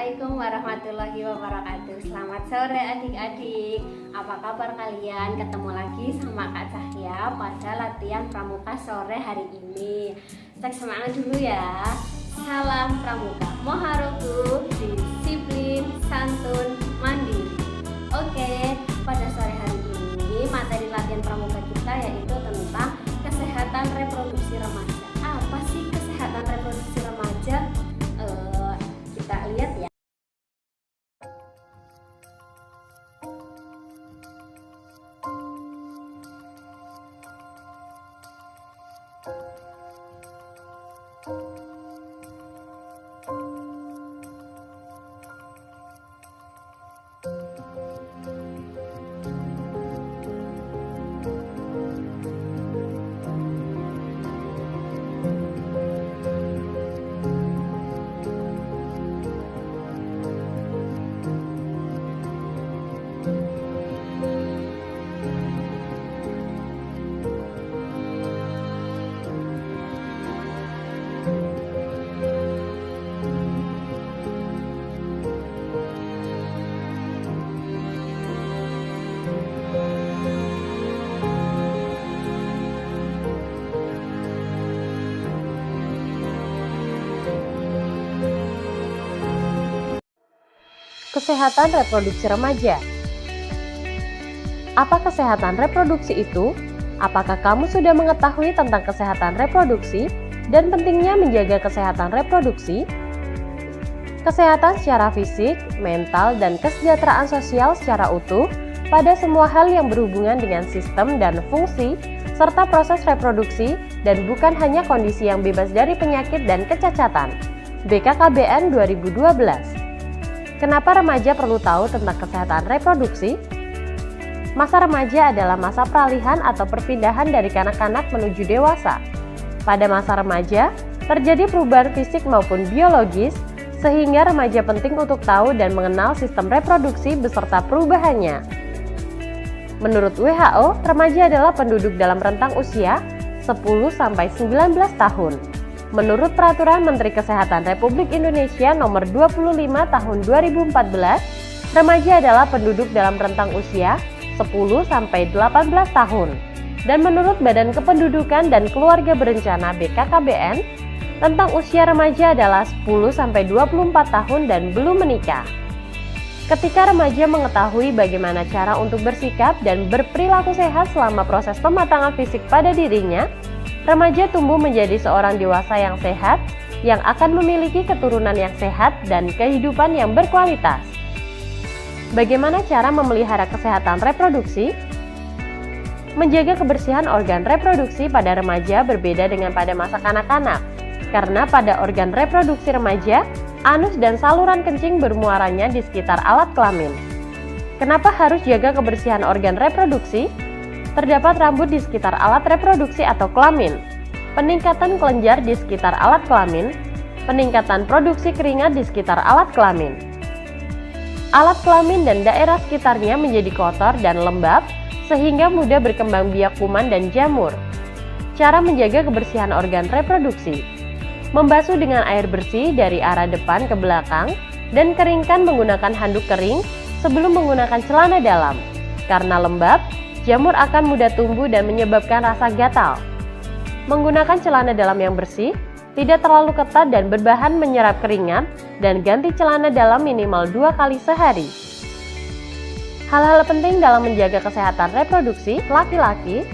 Assalamualaikum warahmatullahi wabarakatuh. Selamat sore adik-adik. Apa kabar kalian? Ketemu lagi sama Kak Cahya pada latihan pramuka sore hari ini. Cek semangat dulu ya. Salam pramuka, moharoku, disiplin, santun, mandiri. Oke, pada sore hari ini materi latihan pramuka kita yaitu tentang kesehatan reproduksi remaja. Apa sih kesehatan reproduksi remaja? Kita lihat ya. Kesehatan reproduksi remaja. Apa kesehatan reproduksi itu? Apakah kamu sudah mengetahui tentang kesehatan reproduksi dan pentingnya menjaga kesehatan reproduksi? Kesehatan secara fisik, mental, dan kesejahteraan sosial secara utuh pada semua hal yang berhubungan dengan sistem dan fungsi serta proses reproduksi dan bukan hanya kondisi yang bebas dari penyakit dan kecacatan. BKKBN 2012. Kenapa remaja perlu tahu tentang kesehatan reproduksi? Masa remaja adalah masa peralihan atau perpindahan dari kanak-kanak menuju dewasa. Pada masa remaja, terjadi perubahan fisik maupun biologis, sehingga remaja penting untuk tahu dan mengenal sistem reproduksi beserta perubahannya. Menurut WHO, remaja adalah penduduk dalam rentang usia 10-19 tahun. Menurut Peraturan Menteri Kesehatan Republik Indonesia Nomor 25 Tahun 2014, remaja adalah penduduk dalam rentang usia 10-18 tahun. Dan menurut Badan Kependudukan dan Keluarga Berencana BKKBN, rentang usia remaja adalah 10-24 tahun dan belum menikah. Ketika remaja mengetahui bagaimana cara untuk bersikap dan berperilaku sehat selama proses pematangan fisik pada dirinya, remaja tumbuh menjadi seorang dewasa yang sehat, yang akan memiliki keturunan yang sehat dan kehidupan yang berkualitas. Bagaimana cara memelihara kesehatan reproduksi? Menjaga kebersihan organ reproduksi pada remaja berbeda dengan pada masa kanak-kanak, karena pada organ reproduksi remaja, anus dan saluran kencing bermuaranya di sekitar alat kelamin. Kenapa harus jaga kebersihan organ reproduksi? Terdapat rambut di sekitar alat reproduksi atau kelamin, peningkatan kelenjar di sekitar alat kelamin, peningkatan produksi keringat di sekitar alat kelamin. Alat kelamin dan daerah sekitarnya menjadi kotor dan lembab, sehingga mudah berkembang biak kuman dan jamur. Cara menjaga kebersihan organ reproduksi: membasuh dengan air bersih dari arah depan ke belakang, dan keringkan menggunakan handuk kering sebelum menggunakan celana dalam. Karena lembab, jamur akan mudah tumbuh dan menyebabkan rasa gatal. Menggunakan celana dalam yang bersih, tidak terlalu ketat dan berbahan menyerap keringat, dan ganti celana dalam minimal 2 kali sehari. Hal-hal penting dalam menjaga kesehatan reproduksi laki-laki: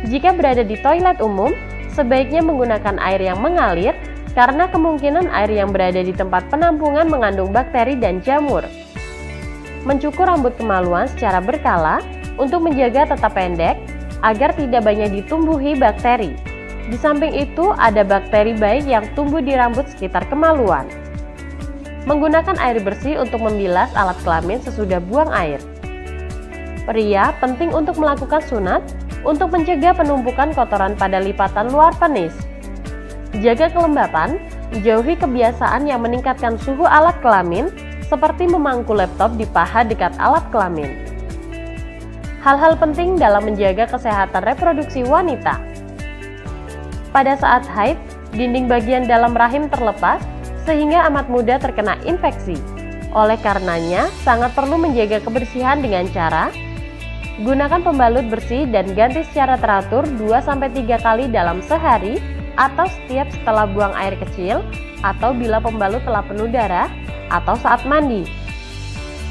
jika berada di toilet umum, sebaiknya menggunakan air yang mengalir, karena kemungkinan air yang berada di tempat penampungan mengandung bakteri dan jamur. Mencukur rambut kemaluan secara berkala, untuk menjaga tetap pendek, agar tidak banyak ditumbuhi bakteri. Di samping itu, ada bakteri baik yang tumbuh di rambut sekitar kemaluan. Menggunakan air bersih untuk membilas alat kelamin sesudah buang air. Pria penting untuk melakukan sunat untuk mencegah penumpukan kotoran pada lipatan luar penis. Jaga kelembapan, jauhi kebiasaan yang meningkatkan suhu alat kelamin, seperti memangku laptop di paha dekat alat kelamin. Hal-hal penting dalam menjaga kesehatan reproduksi wanita. Pada saat haid, dinding bagian dalam rahim terlepas, sehingga amat mudah terkena infeksi. Oleh karenanya, sangat perlu menjaga kebersihan dengan cara gunakan pembalut bersih dan ganti secara teratur 2-3 kali dalam sehari atau setiap setelah buang air kecil atau bila pembalut telah penuh darah atau saat mandi.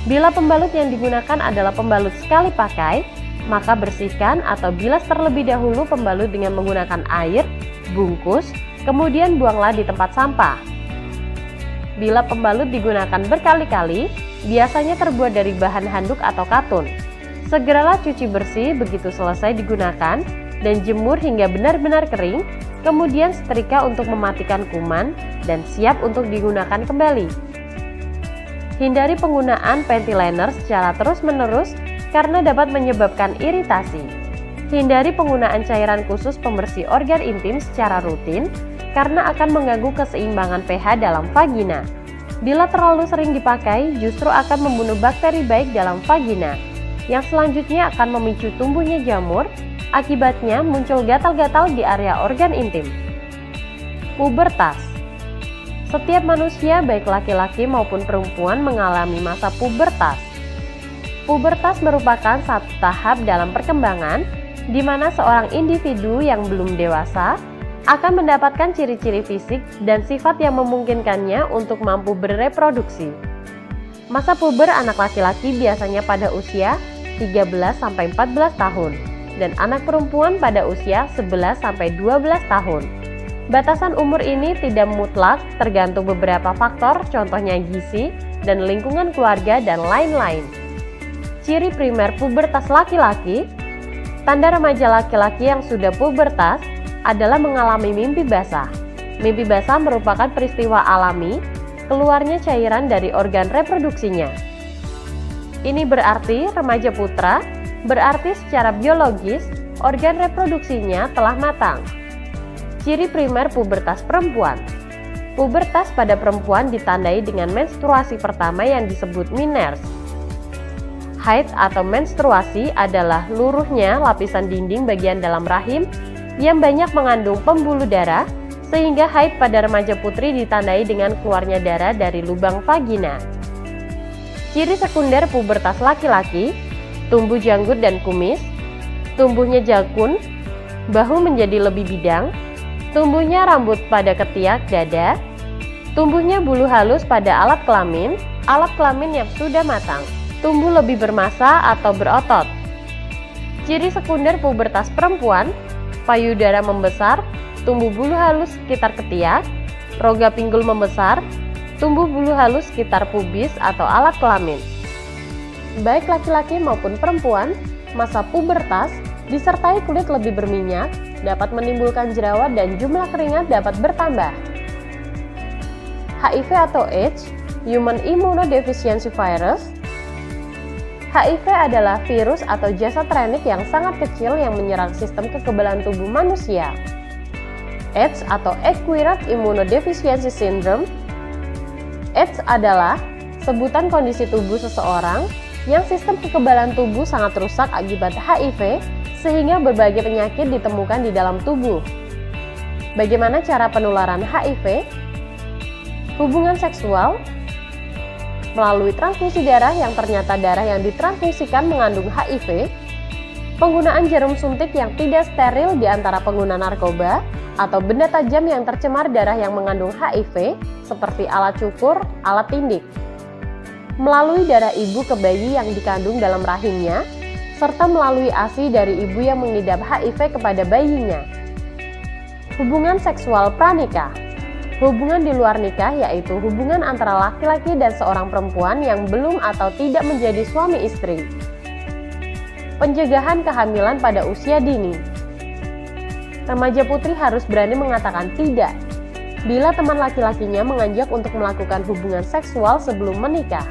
Bila pembalut yang digunakan adalah pembalut sekali pakai, maka bersihkan atau bilas terlebih dahulu pembalut dengan menggunakan air, bungkus, kemudian buanglah di tempat sampah. Bila pembalut digunakan berkali-kali, biasanya terbuat dari bahan handuk atau katun. Segeralah cuci bersih begitu selesai digunakan dan jemur hingga benar-benar kering, kemudian setrika untuk mematikan kuman dan siap untuk digunakan kembali. Hindari penggunaan panty liner secara terus-menerus karena dapat menyebabkan iritasi. Hindari penggunaan cairan khusus pembersih organ intim secara rutin karena akan mengganggu keseimbangan pH dalam vagina. Bila terlalu sering dipakai, justru akan membunuh bakteri baik dalam vagina, yang selanjutnya akan memicu tumbuhnya jamur, akibatnya muncul gatal-gatal di area organ intim. Pubertas. Setiap manusia, baik laki-laki maupun perempuan, mengalami masa pubertas. Pubertas merupakan satu tahap dalam perkembangan di mana seorang individu yang belum dewasa akan mendapatkan ciri-ciri fisik dan sifat yang memungkinkannya untuk mampu bereproduksi. Masa puber anak laki-laki biasanya pada usia 13-14 tahun dan anak perempuan pada usia 11-12 tahun. Batasan umur ini tidak mutlak, tergantung beberapa faktor, contohnya gizi dan lingkungan keluarga dan lain-lain. Ciri primer pubertas laki-laki. Tanda remaja laki-laki yang sudah pubertas adalah mengalami mimpi basah. Mimpi basah merupakan peristiwa alami keluarnya cairan dari organ reproduksinya. Ini berarti remaja putra, berarti secara biologis organ reproduksinya telah matang. Ciri primer pubertas perempuan. Pubertas pada perempuan ditandai dengan menstruasi pertama yang disebut minors. Haid atau menstruasi adalah luruhnya lapisan dinding bagian dalam rahim yang banyak mengandung pembuluh darah, sehingga haid pada remaja putri ditandai dengan keluarnya darah dari lubang vagina. Ciri sekunder pubertas laki-laki, tumbuh janggut dan kumis, tumbuhnya jakun, bahu menjadi lebih bidang, tumbuhnya rambut pada ketiak dada, tumbuhnya bulu halus pada alat kelamin yang sudah matang, tumbuh lebih bermassa atau berotot. Ciri sekunder pubertas perempuan, payudara membesar, tumbuh bulu halus sekitar ketiak, rongga pinggul membesar, tumbuh bulu halus sekitar pubis atau alat kelamin. Baik laki-laki maupun perempuan, masa pubertas disertai kulit lebih berminyak, dapat menimbulkan jerawat dan jumlah keringat dapat bertambah. HIV atau AIDS, Human Immunodeficiency Virus. HIV adalah virus atau jasad renik yang sangat kecil yang menyerang sistem kekebalan tubuh manusia. AIDS atau Acquired Immunodeficiency Syndrome. AIDS adalah sebutan kondisi tubuh seseorang yang sistem kekebalan tubuh sangat rusak akibat HIV, sehingga berbagai penyakit ditemukan di dalam tubuh. Bagaimana cara penularan HIV? Hubungan seksual melalui transfusi darah yang ternyata darah yang ditransfusikan mengandung HIV, penggunaan jarum suntik yang tidak steril di antara pengguna narkoba, atau benda tajam yang tercemar darah yang mengandung HIV, seperti alat cukur, alat tindik. Melalui darah ibu ke bayi yang dikandung dalam rahimnya, serta melalui ASI dari ibu yang mengidap HIV kepada bayinya. Hubungan seksual pranikah. Hubungan di luar nikah yaitu hubungan antara laki-laki dan seorang perempuan yang belum atau tidak menjadi suami istri. Pencegahan kehamilan pada usia dini. Remaja putri harus berani mengatakan tidak bila teman laki-lakinya mengajak untuk melakukan hubungan seksual sebelum menikah.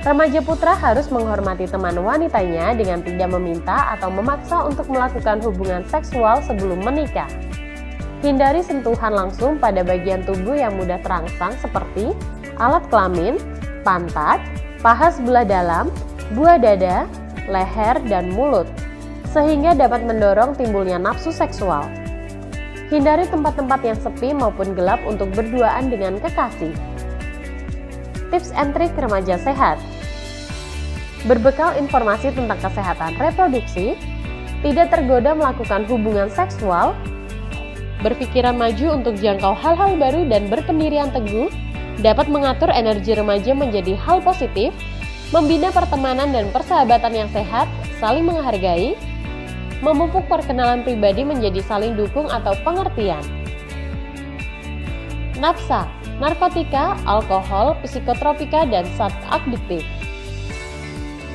Remaja putra harus menghormati teman wanitanya dengan tidak meminta atau memaksa untuk melakukan hubungan seksual sebelum menikah. Hindari sentuhan langsung pada bagian tubuh yang mudah terangsang seperti alat kelamin, pantat, paha sebelah dalam, buah dada, leher, dan mulut, sehingga dapat mendorong timbulnya nafsu seksual. Hindari tempat-tempat yang sepi maupun gelap untuk berduaan dengan kekasih. Tips and trik remaja sehat. Berbekal informasi tentang kesehatan reproduksi, tidak tergoda melakukan hubungan seksual, berpikiran maju untuk jangkau hal-hal baru dan berpendirian teguh, dapat mengatur energi remaja menjadi hal positif, membina pertemanan dan persahabatan yang sehat, saling menghargai, memupuk perkenalan pribadi menjadi saling dukung atau pengertian. Nafsa, narkotika, alkohol, psikotropika, dan zat adiktif.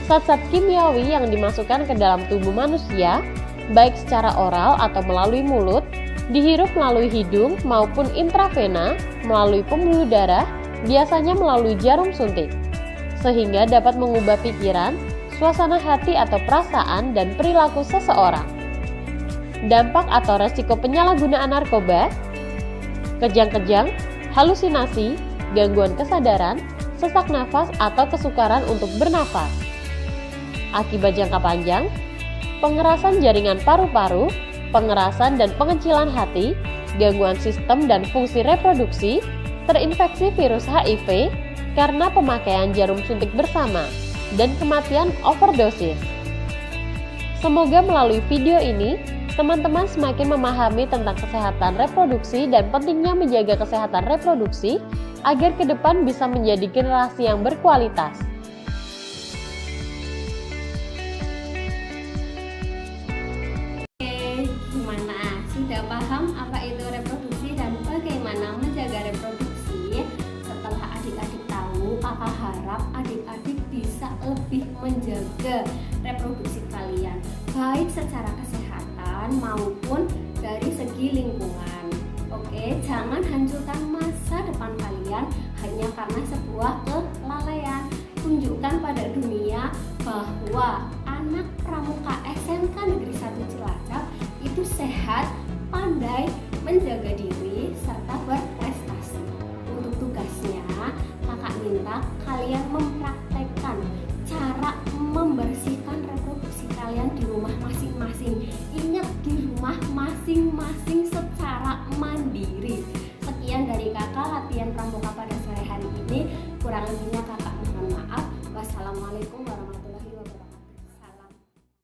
Zat-zat kimiawi yang dimasukkan ke dalam tubuh manusia, baik secara oral atau melalui mulut, dihirup melalui hidung maupun intravena, melalui pembuluh darah, biasanya melalui jarum suntik, sehingga dapat mengubah pikiran, suasana hati atau perasaan dan perilaku seseorang. Dampak atau resiko penyalahgunaan narkoba: kejang-kejang, halusinasi, gangguan kesadaran, sesak nafas atau kesukaran untuk bernafas. Akibat jangka panjang: pengerasan jaringan paru-paru, pengerasan dan pengecilan hati, gangguan sistem dan fungsi reproduksi, terinfeksi virus HIV karena pemakaian jarum suntik bersama, dan kematian overdosis. Semoga melalui video ini, teman-teman semakin memahami tentang kesehatan reproduksi dan pentingnya menjaga kesehatan reproduksi agar ke depan bisa menjadi generasi yang berkualitas. Oke, gimana? Sudah paham apa itu reproduksi dan bagaimana menjaga reproduksi? Setelah adik-adik tahu, Kakak harap adik-adik bisa lebih menjaga reproduksi kalian, baik secara kesehatan maupun dari segi lingkungan. Oke, jangan hancurkan masa depan kalian hanya karena sebuah kelalaian. Tunjukkan pada dunia bahwa anak pramuka SMK Negeri 1 Cilacap itu sehat, pandai, menjaga diri, serta berprestasi. Untuk tugasnya, kakak minta kalian mempraktekkan cara membersihkan reproduksi kalian di rumah masing-masing. Ingat, di rumah masing-masing secara mandiri. Sekian dari kakak latihan pramuka pada sore hari ini. Kurang lebihnya kakak mohon maaf. Wassalamualaikum warahmatullahi wabarakatuh.